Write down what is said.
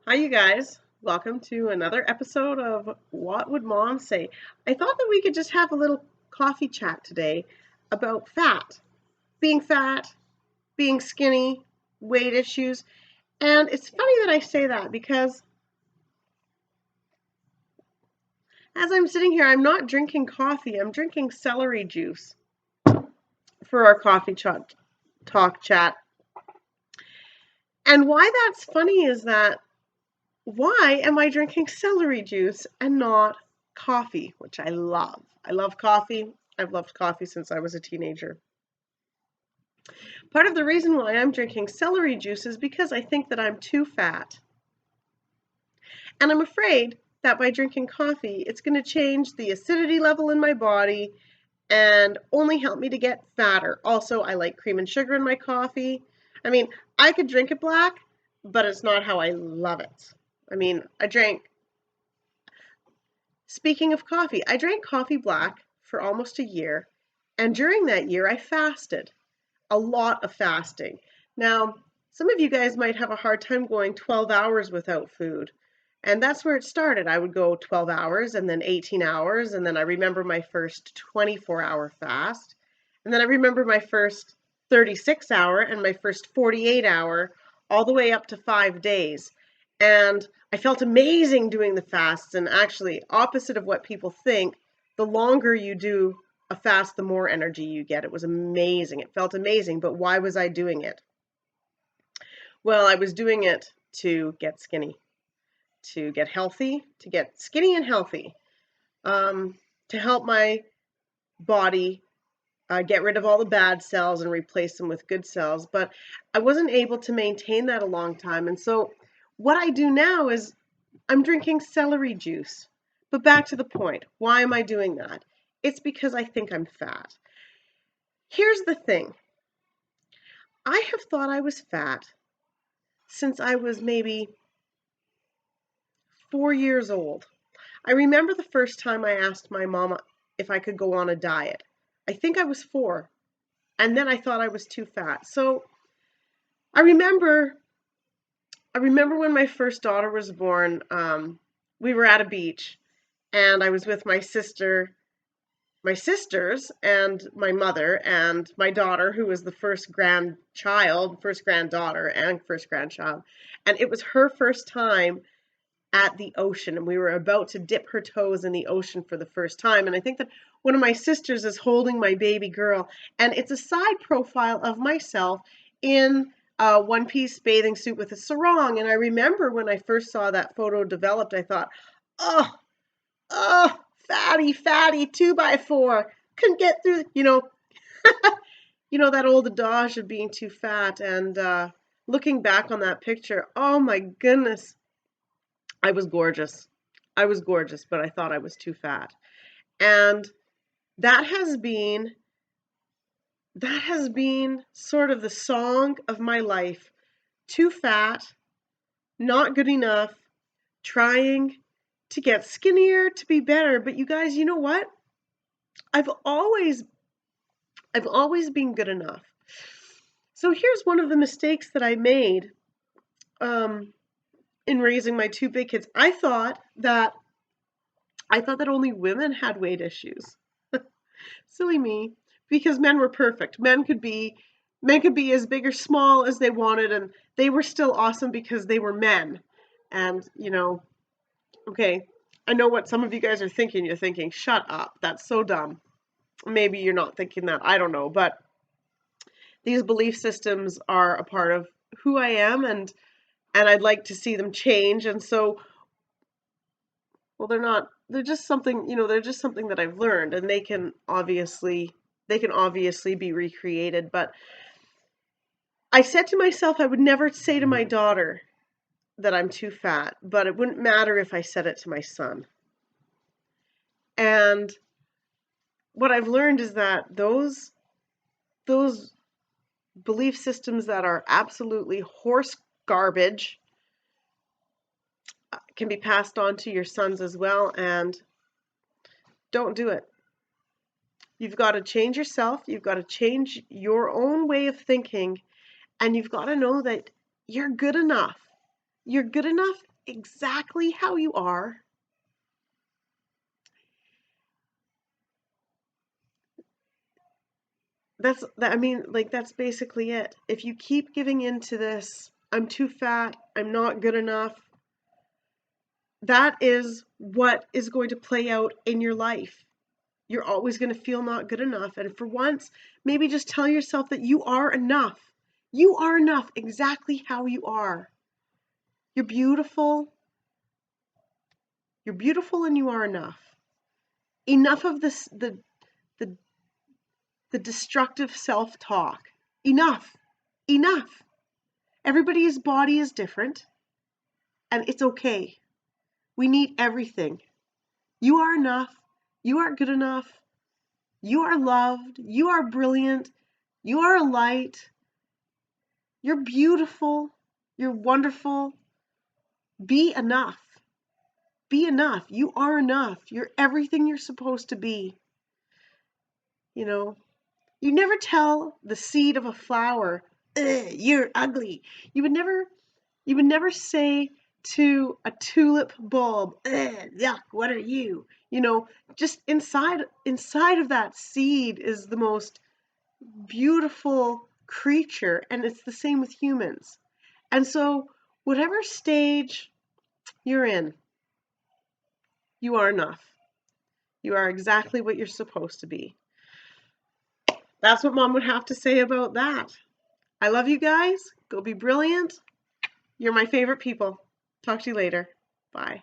Hi, you guys. Welcome to another episode of What Would Mom Say? I thought that we could just have a little coffee chat today about fat, being skinny, weight issues. And it's funny that I say that because as I'm sitting here, I'm not drinking coffee, I'm drinking celery juice for our talk chat. And why that's funny is that why am I drinking celery juice and not coffee, which I love? I love coffee. I've loved coffee since I was a teenager. Part of the reason why I'm drinking celery juice is because I think that I'm too fat. And I'm afraid that by drinking coffee, it's going to change the acidity level in my body and only help me to get fatter. Also, I like cream and sugar in my coffee. I mean, I could drink it black, but it's not how I love it. Speaking of coffee, I drank coffee black for almost a year, and during that year I fasted. A lot of fasting. Now, some of you guys might have a hard time going 12 hours without food. And that's where it started. I would go 12 hours and then 18 hours, and then I remember my first 24-hour fast. And then I remember my first 36-hour and my first 48-hour, all the way up to 5 days. And I felt amazing doing the fasts, and actually, opposite of what people think, the longer you do a fast, the more energy you get. It was amazing. It felt amazing, but why was I doing it? Well, I was doing it to get skinny, to get healthy, to get skinny and healthy, to help my body get rid of all the bad cells and replace them with good cells. But I wasn't able to maintain that a long time. And so what I do now is I'm drinking celery juice. But back to the point, why am I doing that? It's because I think I'm fat. Here's the thing. I have thought I was fat since I was maybe 4 years old. I remember the first time I asked my mama if I could go on a diet. I think I was 4, and then I thought I was too fat. So I remember when my first daughter was born, we were at a beach, and I was with my sisters and my mother and my daughter, who was the first granddaughter and first grandchild. And it was her first time at the ocean, and we were about to dip her toes in the ocean for the first time. And I think that one of my sisters is holding my baby girl, and it's a side profile of myself in a one-piece bathing suit with a sarong. And I remember when I first saw that photo developed, I thought, oh, fatty, 2x4, couldn't get through, that old adage of being too fat. And looking back on that picture, oh my goodness, I was gorgeous. I was gorgeous, but I thought I was too fat. And that has been sort of the song of my life. Too fat, not good enough, trying to get skinnier, to be better. But you guys, you know what? I've always been good enough. So here's one of the mistakes that I made in raising my 2 big kids. I thought that only women had weight issues. Silly me, because men were perfect. Men could be as big or small as they wanted, and they were still awesome because they were men. And, okay, I know what some of you guys are thinking. You're thinking, shut up, that's so dumb. Maybe you're not thinking that, I don't know, but these belief systems are a part of who I am, and I'd like to see them change. And so, well, they're just something, they're just something that I've learned, and they can obviously be recreated. But I said to myself I would never say to my daughter that I'm too fat, but it wouldn't matter if I said it to my son. And what I've learned is that those belief systems that are absolutely horse garbage can be passed on to your sons as well, and don't do it. You've got to change yourself, you've got to change your own way of thinking, and you've got to know that you're good enough. You're good enough exactly how you are. That's basically it. If you keep giving into this, I'm too fat, I'm not good enough, that is what is going to play out in your life. You're always going to feel not good enough. And for once, maybe just tell yourself that you are enough. You are enough exactly how you are. You're beautiful. You're beautiful and you are enough. Enough of this the the destructive self-talk. Enough. Enough. Everybody's body is different and it's okay. We need everything. You are enough. You are good enough. You are loved. You are brilliant. You are a light. You're beautiful. You're wonderful. Be enough. Be enough. You are enough. You're everything you're supposed to be. You know, you never tell the seed of a flower, you're ugly. You would never say to a tulip bulb, yuck, what are you? Just inside of that seed is the most beautiful creature, and it's the same with humans. And so, whatever stage you're in, you are enough. You are exactly what you're supposed to be. That's what Mom would have to say about that. I love you guys. Go be brilliant. You're my favorite people. Talk to you later. Bye.